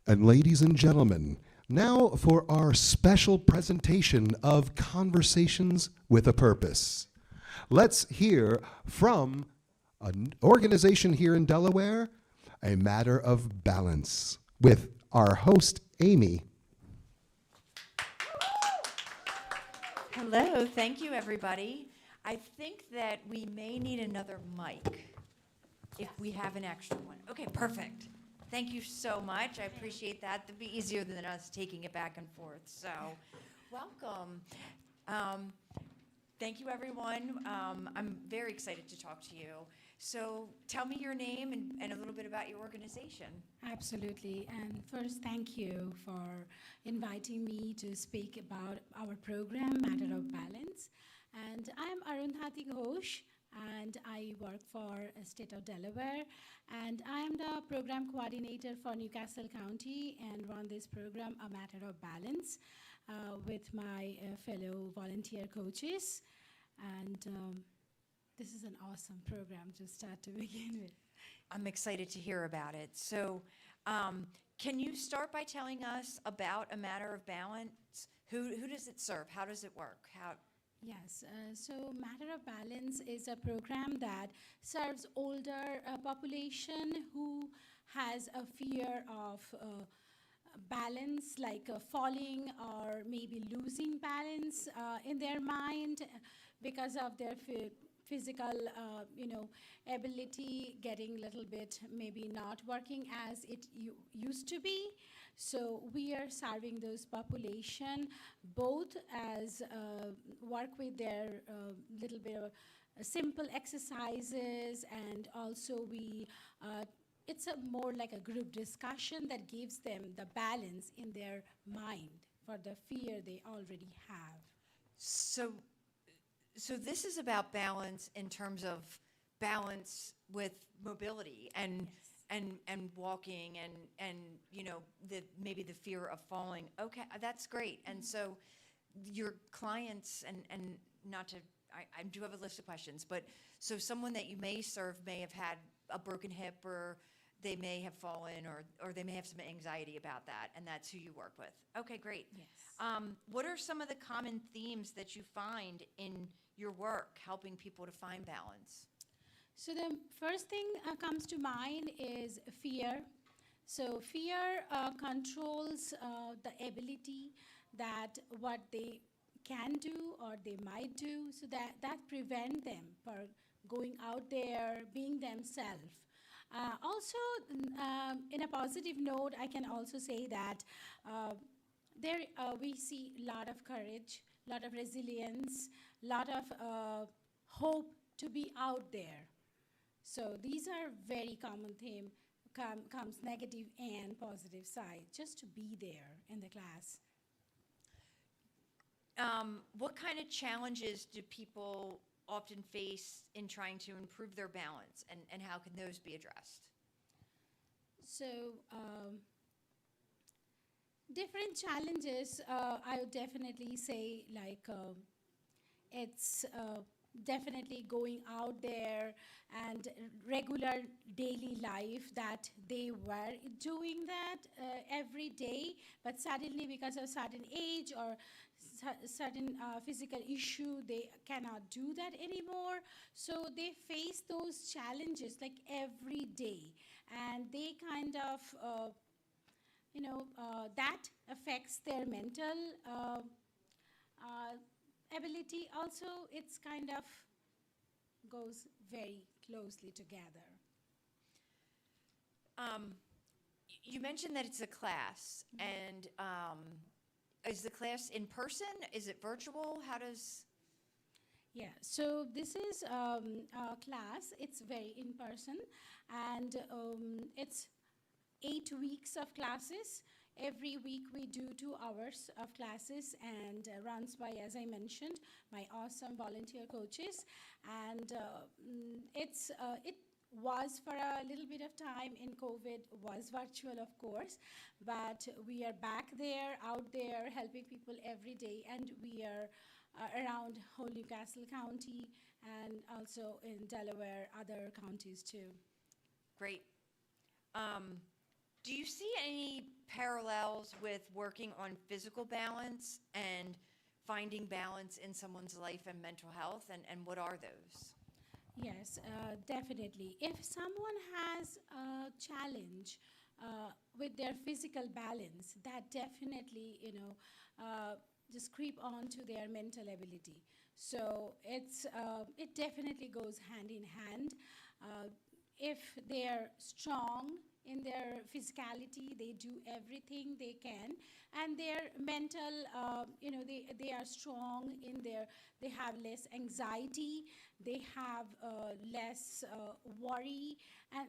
And ladies and gentlemen, now for our special presentation of Conversations with a Purpose. Let's hear from an organization here in Delaware, A Matter of Balance, with our host, Amy. Hello, thank you, everybody. I think that we may need another mic if we have an extra one. Okay, perfect. Thank you so much. I appreciate that. That'd be easier than us taking it back and forth. So, welcome. Thank you, everyone. I'm very excited to talk to you. So, tell me your name and a little bit about your organization. Absolutely. And first, thank you for inviting me to speak about our program, Matter of Balance. And I'm Arundhati Ghosh, and I work for the state of Delaware. And I'm the program coordinator for Newcastle County and run this program, A Matter of Balance, with my fellow volunteer coaches. And this is an awesome program to start to begin with. I'm excited to hear about it. So, can you start by telling us about A Matter of Balance? Who does it serve? How does it work? Yes, so Matter of Balance is a program that serves older population who has a fear of balance, like falling or maybe losing balance in their mind because of their physical, ability getting a little bit maybe not working as it used to be. So we are serving those population both as work with their little bit of simple exercises, and also it's a more like a group discussion that gives them the balance in their mind for the fear they already have. So this is about balance in terms of balance with mobility and Yes. and walking and maybe the fear of falling. Okay, that's great. And so your clients and not to I do have a list of questions, but so someone that you may serve may have had a broken hip, or they may have fallen, or they may have some anxiety about that, and that's who you work with. Okay, great. Yes. What are some of the common themes that you find in your work helping people to find balance? So the first thing comes to mind is fear. So fear controls the ability that what they can do or they might do, so that prevent them from going out there, being themselves. Also, in a positive note, I can also say that there we see a lot of courage, a lot of resilience, a lot of hope to be out there. So these are very common theme, comes negative and positive side, just to be there in the class. What kind of challenges do people often face in trying to improve their balance, and how can those be addressed? So different challenges, I would definitely say, like it's definitely going out there and regular daily life that they were doing that every day, but suddenly because of certain age or certain physical issue, they cannot do that anymore. So they face those challenges like every day, and they kind of that affects their mental ability. Also, it's kind of goes very closely together. You mentioned that it's a class, and is the class in person? Is it virtual? How does... Yeah, so this is a class. It's very in person, and it's 8 weeks of classes. Every week we do 2 hours of classes, and runs by, as I mentioned, my awesome volunteer coaches. And it was for a little bit of time in COVID, was virtual of course, but we are back there, out there, helping people every day, and we are around whole Newcastle County and also in Delaware, other counties too. Great. Do you see any parallels with working on physical balance and finding balance in someone's life and mental health, and what are those? Yes, definitely. If someone has a challenge with their physical balance, that definitely, just creep on to their mental ability. So it definitely goes hand in hand. Uh, if they're strong in their physicality, they do everything they can, and their mental, they are strong in their, they have less anxiety, they have less worry,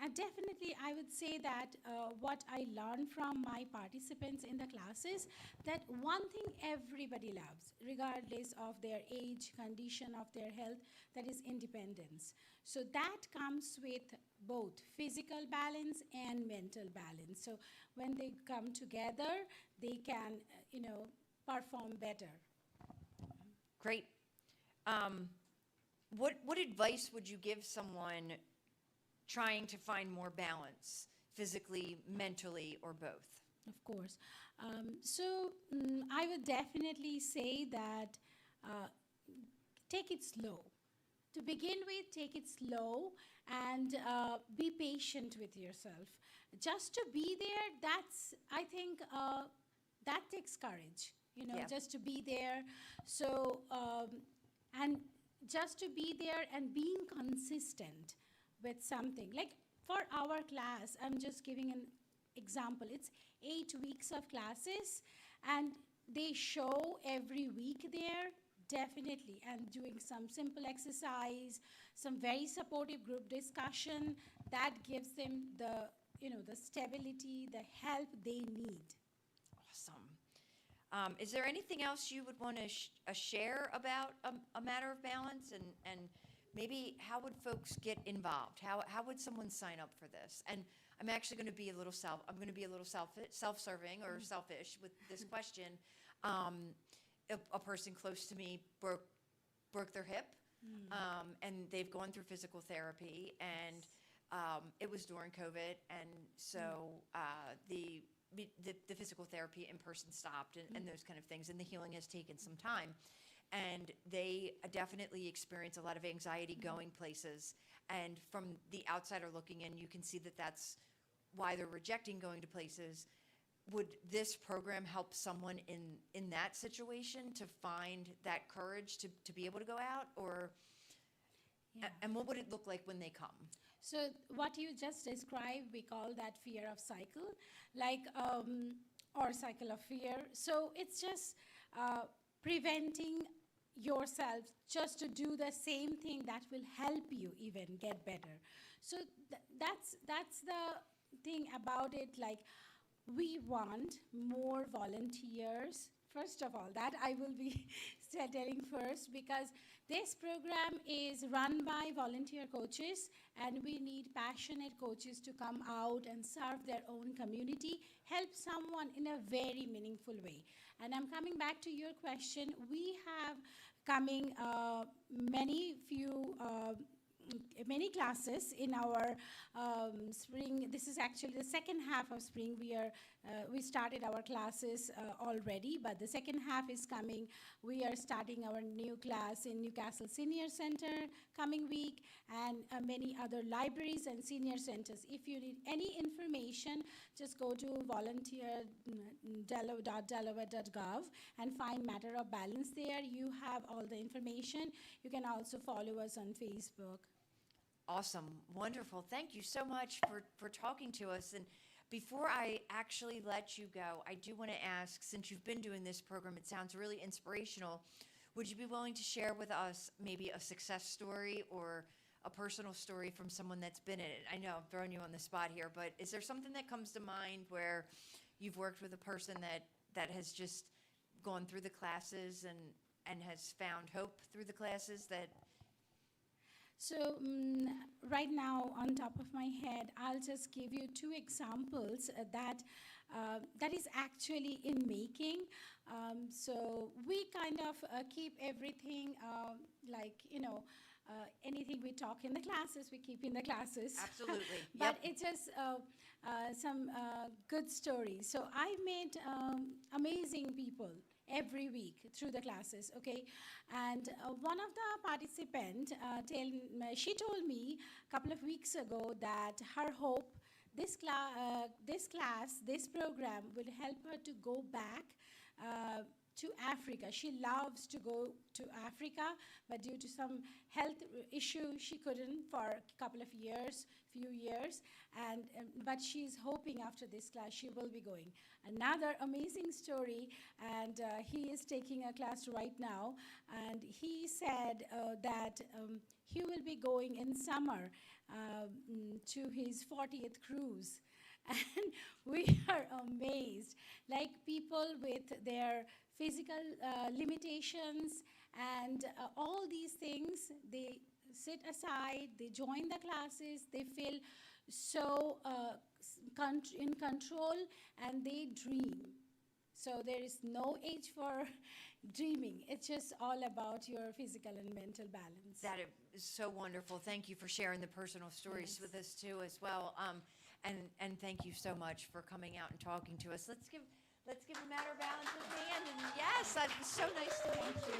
and definitely I would say that what I learned from my participants in the classes, that one thing everybody loves, regardless of their age, condition of their health, that is independence. So that comes with both physical balance and mental balance. So when they come together, they can, perform better. Great. What advice would you give someone trying to find more balance, physically, mentally, or both? Of course. I would definitely say that take it slow. To begin with, take it slow and be patient with yourself. Just to be there, that's, I think, that takes courage, Yeah. just to be there. So, and just to be there and being consistent with something. Like for our class, I'm just giving an example. It's 8 weeks of classes, and they show every week there, definitely, and doing some simple exercise, some very supportive group discussion that gives them the, the stability, the help they need. Awesome. Is there anything else you would want to share about a matter of balance, and maybe how would folks get involved? How would someone sign up for this? And I'm actually going to be a little self-serving or selfish with this question. A person close to me broke their hip, and they've gone through physical therapy, and it was during COVID, and so the physical therapy in person stopped, and those kind of things, and the healing has taken some time. And they definitely experience a lot of anxiety going places. And from the outsider looking in, you can see that that's why they're rejecting going to places. Would this program help someone in that situation to find that courage to be able to go out? Or, Yeah. and what would it look like when they come? So what you just described, we call that fear of cycle, like, or cycle of fear. So it's just preventing yourself just to do the same thing that will help you even get better. So that's the thing about it. Like, we want more volunteers. First of all, that I will be telling first, because this program is run by volunteer coaches, and we need passionate coaches to come out and serve their own community, help someone in a very meaningful way. And I'm coming back to your question. We have coming many classes in our spring. This is actually the second half of spring. We started our classes already, but the second half is coming. We are starting our new class in Newcastle Senior Center coming week, and many other libraries and senior centers. If you need any information, just go to volunteer.delaware.gov and find Matter of Balance there. You have all the information. You can also follow us on Facebook. Awesome. Wonderful. Thank you so much for talking to us. And before I actually let you go, I do want to ask, since you've been doing this program, it sounds really inspirational. Would you be willing to share with us maybe a success story or a personal story from someone that's been in it? I know I'm throwing you on the spot here, but is there something that comes to mind where you've worked with a person that has just gone through the classes and has found hope through the classes that... So right now, on top of my head, I'll just give you 2 examples that is actually in making. So we kind of keep everything anything we talk in the classes, we keep in the classes. Absolutely. But Yep. it's just some good stories. So I met amazing people every week through the classes, okay? And one of the participants, she told me a couple of weeks ago that her hope, this program will help her to go back to Africa. She loves to go to Africa, but due to some health issue, she couldn't for a couple of years, few years. And but she's hoping after this class she will be going. Another amazing story, and he is taking a class right now. And he said that he will be going in summer to his 40th cruise. And we are amazed, like people with their physical limitations and all these things, they sit aside, they join the classes, they feel so in control, and they dream. So there is no age for dreaming. It's just all about your physical and mental balance. That is so wonderful. Thank you for sharing the personal stories with us too as well. And thank you so much for coming out and talking to us. Let's give a matter of balance a hand. And yes, that was so nice to meet you.